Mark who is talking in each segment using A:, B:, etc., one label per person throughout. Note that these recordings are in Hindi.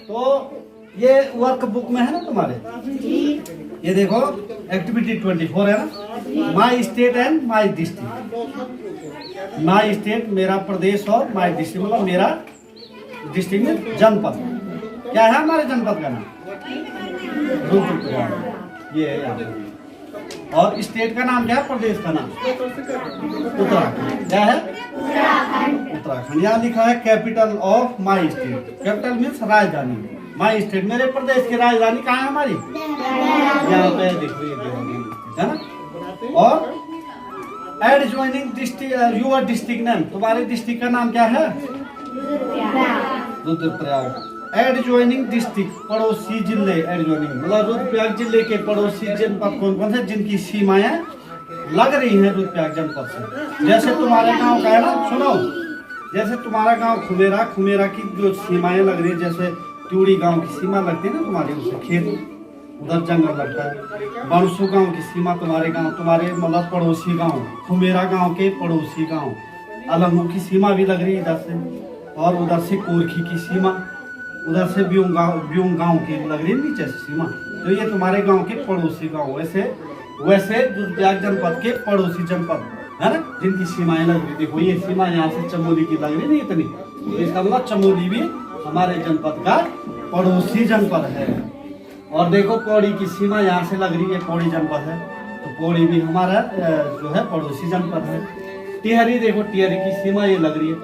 A: तो ये वर्क बुक में है ना तुम्हारे, ये देखो एक्टिविटी 24 है ना, my state and my district. My state मेरा प्रदेश और माई डिस्ट्रिक्ट मतलब मेरा डिस्ट्रिक्ट में जनपद। क्या है हमारे जनपद का नाम? रुद्रप्रयाग, ये है यहाँ पे। और स्टेट का नाम क्या है? प्रदेश का नाम उत्तराखंड। क्या है? उत्तराखंड। यहाँ लिखा है capital of my state. Capital means राजधानी। माई स्टेट मेरे प्रदेश की राजधानी कहाँ है हमारी? यहाँ पे देखो ये है ना। और adjoining district, your district name, तुम्हारे डिस्ट्रिक्ट का नाम क्या है? रुद्रप्रयाग। एडजॉइनिंग डिस्ट्रिक्ट, पड़ोसी जिले। एडजॉइनिंग मतलब रुद्रप्रयाग जिले के पड़ोसी जनपद कौन कौन से जिनकी सीमाएं लग रही हैं रुद्रप्रयाग जनपद से। जैसे तुम्हारे गांव का है ना, सुनो, जैसे तुम्हारा गांव खुमेरा, खुमेरा की जो सीमाएं लग रही है, जैसे ट्यूड़ी गांव की सीमा लगती है ना तुम्हारे, उससे खेत उधर जंगल लगता है। बांसु गांव की सीमा तुम्हारे गांव, तुम्हारे मतलब पड़ोसी गांव, खुमेरा गांव के पड़ोसी गांव। अलंगू की सीमा भी लग रही है इधर से, और उधर से कोरखी की सीमा, उधर से ब्यूंग गांव की लग रही है नीचे से सीमा। तो ये तुम्हारे गांव के पड़ोसी गांव। वैसे रुद्रप्रयाग जनपद के पड़ोसी जनपद है ना, जिनकी सीमाएं लग रही। देखो ये सीमा यहाँ से चमोली की लग रही नहीं इतनी, तो इसका मतलब चमोली भी हमारे जनपद का पड़ोसी जनपद है। और देखो पौड़ी की सीमा यहाँ से लग रही है, पौड़ी जनपद है, तो पौड़ी भी हमारा जो है पड़ोसी जनपद है। टिहरी देखो, टिहरी की सीमा ये लग रही है,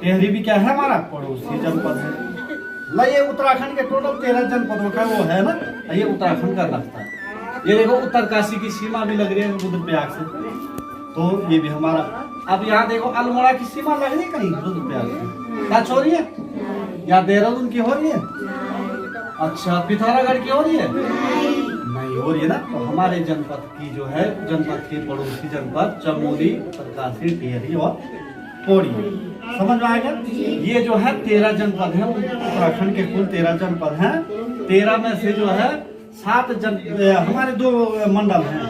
A: टिहरी भी क्या है हमारा पड़ोसी जनपद है। ये उत्तराखंड के टोटल 13 जनपदों का वो है ना, ये उत्तराखंड का लगता है। ये देखो उत्तरकाशी की सीमा भी लग रही है रुद्रप्रयाग से, तो ये भी हमारा। अब यहाँ देखो अल्मोड़ा की सीमा लग रही है कहीं रुद्रप्रयाग से, टच हो रही है या देहरादून की हो रही है? अच्छा, पिथौरागढ़ की हो रही है? नहीं हो रही है ना। तो हमारे जनपद की जो है, जनपद के पड़ोसी जनपद चमोली, उत्तरकाशी, टिहरी और पौड़ी। समझ में आएगा? ये जो है 13 जनपद है उत्तराखंड के, कुल 13 जनपद हैं। 13 में से जो है 7 हमारे 2 मंडल हैं।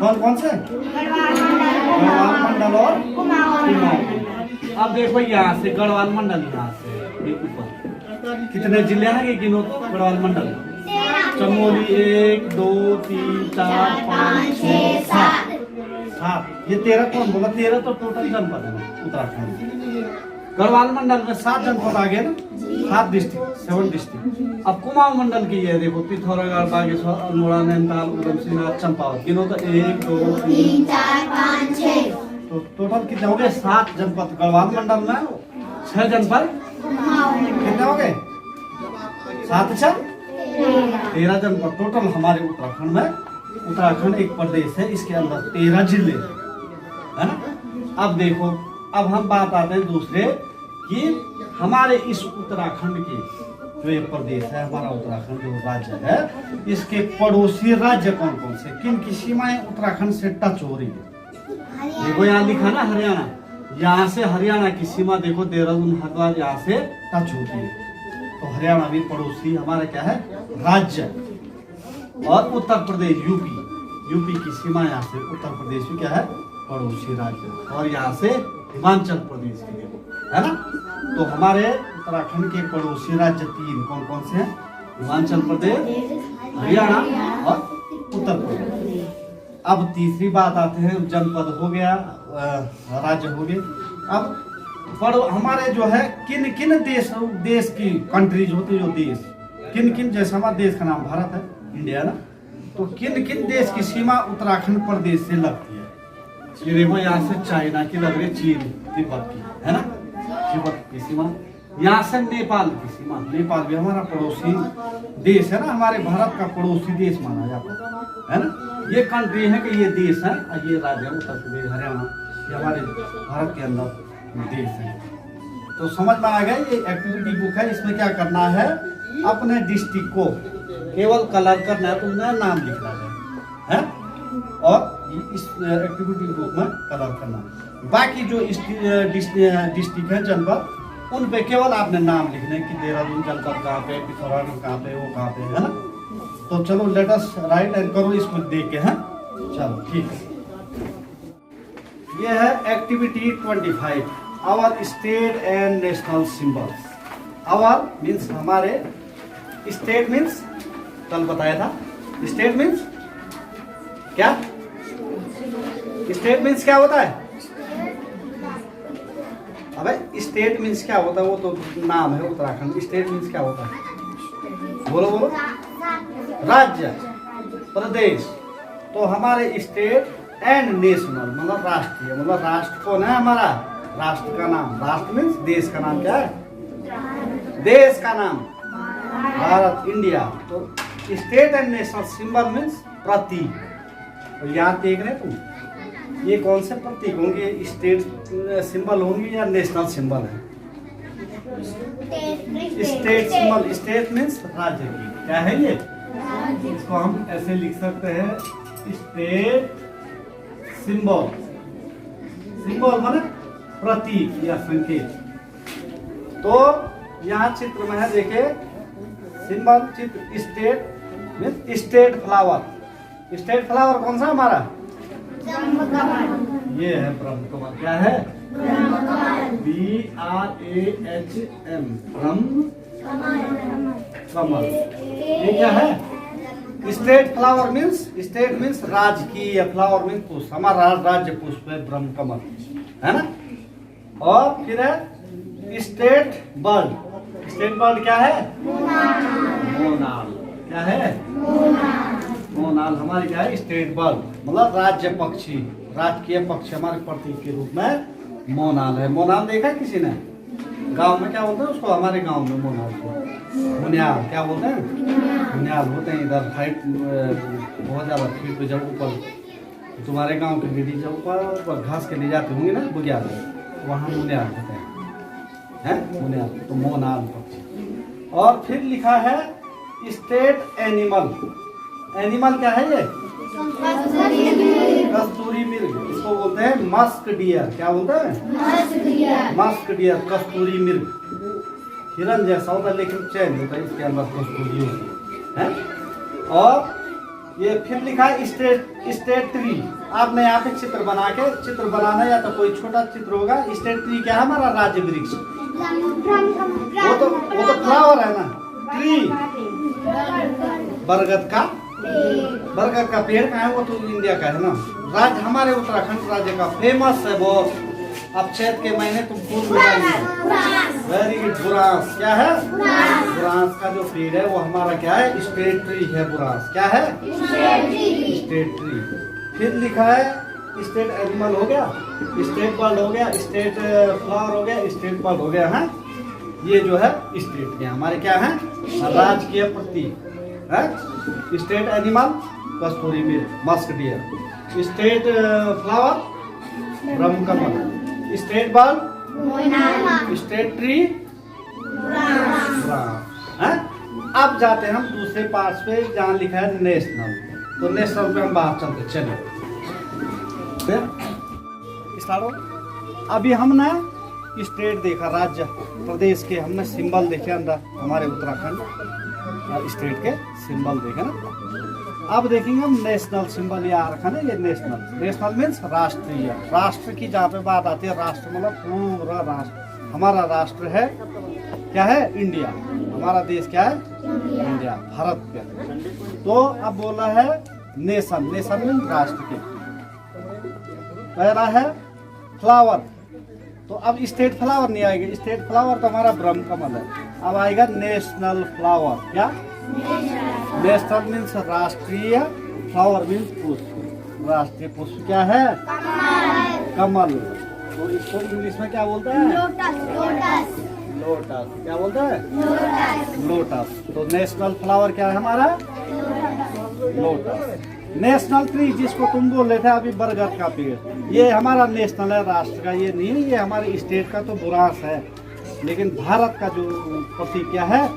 A: कौन कौन से? गढ़वाल मंडल और कुमाऊं। अब देखो यहाँ से गढ़वाल मंडल, यहाँ से ऊपर कितने जिले हैं ये गिनो तो? गढ़वाल मंडल चमोली 1 2 3 4 5 6 7। ये 13 कौन बोला? 13 तो टोटल जनपद है उत्तराखंड। गढ़वाल मंडल में 7 जनपद आ गए ना, 7 डिस्ट्रिक्ट, 7 डिस्ट्रिक्ट। अब कुमाऊं मंडल की है देखो, पिथौरागढ़, बागेश्वर, अल्मोड़ा, नैनीताल, उधमसिंह, चंपावत। गिनो तो 1 2 3 4 5 6। तो टोटल कितने हो गए? 7 जनपद गढ़वाल मंडल में, 6 जनपद कितने हो गए? 7 6 13 जनपद टोटल हमारे उत्तराखंड में। उत्तराखंड एक प्रदेश है, इसके अंदर 13 जिले है ना। अब देखो, अब हम बात आते हैं दूसरे कि हमारे इस उत्तराखंड के जो ये प्रदेश है, हमारा उत्तराखंड जो राज्य है, इसके पड़ोसी राज्य कौन कौन से, किन की सीमाएं उत्तराखंड से टच हो रही है? देखो यहाँ लिखा ना हरियाणा, यहाँ से हरियाणा की सीमा देखो, देहरादून, हरिद्वार यहाँ से टच होती है। तो हरियाणा भी पड़ोसी हमारा क्या है? राज्य। और उत्तर प्रदेश यूपी की सीमा यहाँ से, उत्तर प्रदेश भी क्या है? पड़ोसी राज्य। और यहाँ से हिमाचल प्रदेश है ना। तो हमारे उत्तराखंड के पड़ोसी राज्य 3 कौन कौन से हैं? हिमाचल प्रदेश, हरियाणा और उत्तर प्रदेश। अब तीसरी बात आते हैं, जनपद हो गया, राज्य हो गए। अब हमारे जो है किन किन देश की कंट्रीज होती है, जो देश किन किन, जैसे हमारे देश का नाम भारत है, इंडिया ना, तो किन किन देश की सीमा उत्तराखंड प्रदेश से लगती है? ये देखो यहाँ से चाइना की लग रही है, चीन, तिब्बत की है ना, तिब्बत की सीमा। यहाँ से नेपाल की सीमा, नेपाल भी हमारा पड़ोसी देश है ना, हमारे भारत का पड़ोसी देश माना जाता है ना। ये कंट्री है कि ये देश है, ये राज्य है उत्तर प्रदेश, हरियाणा, ये हमारे भारत के अंदर देश है। तो समझ में आ गया, ये एक्टिविटी बुक है, इसमें क्या करना है? अपने डिस्ट्रिक्ट को केवल कलर करना है, तुमने नाम लिखना है और इस एक्टिविटी बुक में कलर करना। बाकी जो डिस्ट्रिक्ट है, जनपद, उन पे केवल आपने नाम लिखने कि देहरादून जनपद कहाँ पे, पिथौरागढ़ कहाँ पे, वो कहाँ पे है ना। तो चलो लेट अस राइट एंड करो इसको देख के। हैं चलो ठीक है। ये है activity 25, our state and national symbols. Our means हमारे, स्टेट मीन्स कल बताया था, स्टेट मीन्स क्या? स्टेट मीन्स क्या होता है? अबे स्टेट मीन्स क्या होता है? वो तो नाम है उत्तराखंड। स्टेट मीन्स क्या होता है? बोलो बोलो। राज्य, प्रदेश। तो हमारे स्टेट एंड नेशनल मतलब राष्ट्रीय, मतलब राष्ट्र कौन है हमारा? राष्ट्र का नाम। राष्ट्र मीन्स देश का नाम क्या है? देश का नाम भारत, इंडिया। तो state and national symbol means प्रतीक। और यहाँ देख रहे तुम, ये कौन से प्रतीक होंगे? स्टेट सिंबल होंगे या नेशनल सिंबल है? State symbol. स्टेट मीन्स राज्य की। क्या है ये? इसको हम ऐसे लिख सकते हैं, स्टेट सिंबल। सिंबल माने प्रतीक या संकेत। तो यहाँ चित्र में है, देखिए सिंबल चित्र। State means state flower. State flower कौन सा हमारा? ये है ब्रह्म कमल। क्या है? BRAHM, ब्रह्म कमल। ये क्या है? State flower means, state means राजकीय, फ्लावर मीन्स पुष्प। हमारा राज्य पुष्प है ब्रह्म कमल, है ना। और फिर है स्टेट बर्ड। स्टेट बर्ड क्या है? मोनाल। क्या है? मोनाल हमारी क्या है? स्टेट बर्ड मतलब राज्य पक्षी, राजकीय पक्षी हमारे प्रतीक के रूप में मोनाल है। मोनाल देखा किसी ने? गांव में क्या बोलते हैं उसको? हमारे गांव में मोनाल को मुनियाल। क्या बोलते हैं? मुनियाल होते हैं। इधर हाइट बहुत ज्यादा फीट पे जब ऊपर तुम्हारे गांव के दीदी जब ऊपर घास के ले जाते होंगे ना बुग्याल, वहाँ मुनियाल होते हैं, मुनियाल। तो मोनाल पक्षी। और फिर लिखा है स्टेट एनिमल। एनिमल क्या है ये? कस्तूरी मिर्ग। इसको बोलते हैं मस्क डियर। क्या बोलते हैं? मस्क डियर, कस्तूरी मिर्ग। हिरन जैसा होता है लेकिन चैन होता है, इसके अंदर कस्तूरी होती है। और ये फिर लिखा है स्टेट ट्री। आपने यहाँ पे चित्र बना के, चित्र बनाना या तो कोई छोटा चित्र होगा। स्टेट ट्री क्या है? हमारा राज्य वृक्ष। वो तो फ्लावर है ना। ट्री बरगद का, बरगद का पेड़ का है, वो तो इंडिया का है ना। राज्य हमारे उत्तराखंड राज्य का फेमस है वो। अब चैत के महीने तुम फूल लगाएंगे। Very good. बुरांस। क्या है? बुरांस का जो पेड़ है वो हमारा क्या है? स्टेट ट्री है बुरांस। क्या है? State tree. फिर लिखा है स्टेट एनिमल हो गया, स्टेट बर्ड हो गया, स्टेट फ्लावर हो गया, स्टेट बर्ड हो गया है। ये जो है स्टेट के हमारे क्या है? राजकीय प्रतीक है। स्टेट एनिमल कस्तूरी मिर्ग, मस्क डियर। स्टेट फ्लावर ब्रह्म कमल। स्टेट बर्ड, स्टेट ट्री है। अब जाते हैं हम दूसरे पार्ट पे जहाँ लिखा है नेशनल। तो नेशनल पे हम बाहर चलते। चलिए स्टार्ट हो। अभी हम ना स्टेट देखा, राज्य प्रदेश के हमने सिंबल देखे अंदर हमारे उत्तराखंड स्टेट के सिंबल देखे ना। अब देखेंगे हम नेशनल सिंबल। यहाँ रखा ना ये नेशनल। नेशनल मीन्स राष्ट्रीय। राष्ट्र की जहाँ पे बात आती है, राष्ट्र मतलब पूरा राष्ट्र। हमारा राष्ट्र है क्या है? इंडिया। हमारा देश क्या है? इंडिया, भारत के। तो अब बोला है नेशन। नेशन मीन्स राष्ट्र के। पहला है फ्लावर। तो अब स्टेट फ्लावर नहीं आएगा। स्टेट फ्लावर तो हमारा ब्रह्म कमल है। अब आएगा नेशनल फ्लावर। क्या? नेशनल मीन्स राष्ट्रीय, फ्लावर मीन्स पुष्प। राष्ट्रीय पुष्प क्या है? कमल। तो इसको इंग्लिश में क्या बोलते हैं? लोटस। क्या बोलते हैं? लोटस। तो नेशनल फ्लावर क्या है हमारा? लोटस। नेशनल ट्री जिसको तुम बोल रहे थे अभी, बरगद का पेड़, ये हमारा नेशनल है, राष्ट्र का ये नहीं है। ये हमारे स्टेट का तो बुरांस है, लेकिन भारत का जो प्रतीक क्या है?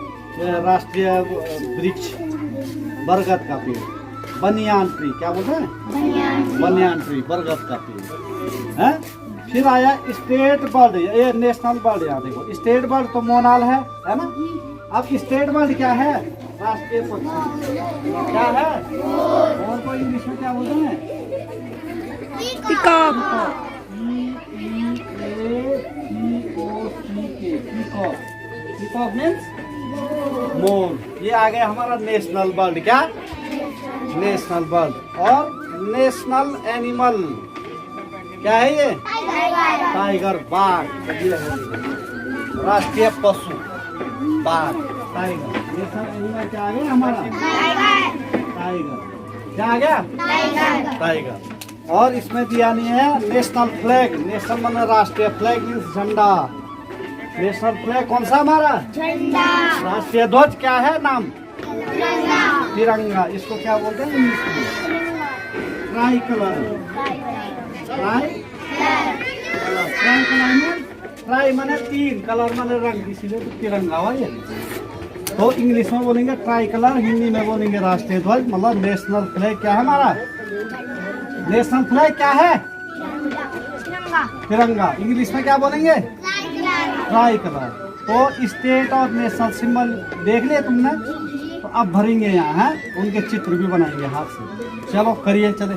A: राष्ट्रीय वृक्ष बरगद का पेड़, बनियान ट्री। क्या बोलते हैं? बनियान ट्री, बरगद का पेड़ है। फिर आया स्टेट बर्ड। ये नेशनल बर्ड। यहाँ देखो स्टेट बर्ड तो मोनाल है ना। अब स्टेट बर्ड क्या है? राष्ट्रीय पक्षी क्या है? और को इंग्लिश में क्या बोलते हैं?
B: पीकॉक।
A: Peacock means more. ये आ गया हमारा नेशनल बर्ड। क्या? National bird. और नेशनल एनिमल क्या है ये? टाइगर, बाघ। राष्ट्रीय पशु बाघ, टाइगर। नेशनल एनिमल क्या आ गया हमारा? टाइगर। क्या आ गया? टाइगर। और इसमें दिया नहीं है नेशनल फ्लैग। नेशनल माने राष्ट्रीय, फ्लैग मीन्स झंडा। नेशनल फ्लैग कौन सा हमारा?
B: झंडा।
A: राष्ट्रीय ध्वज क्या है नाम? तिरंगा। इसको क्या बोलते हैं इंग्लिश में? Try colour. Try colour. Try colour में ट्राई माने तीन, कलर माने रंग, इसीलिए तो तिरंगा हुआ ये। तो इंग्लिश में बोलेंगे ट्राई कलर, हिंदी में बोलेंगे राष्ट्रीय ध्वज। मतलब नेशनल फ्लैग क्या है हमारा? नेशनल फ्लैग क्या है? तिरंगा। इंग्लिश में क्या बोलेंगे? Try colour. तो स्टेट और नेशनल सिंबल देख लिया तुमने, तो अब भरेंगे यहाँ है, उनके चित्र भी बनाएंगे हाथ से। चलो करिए, चले।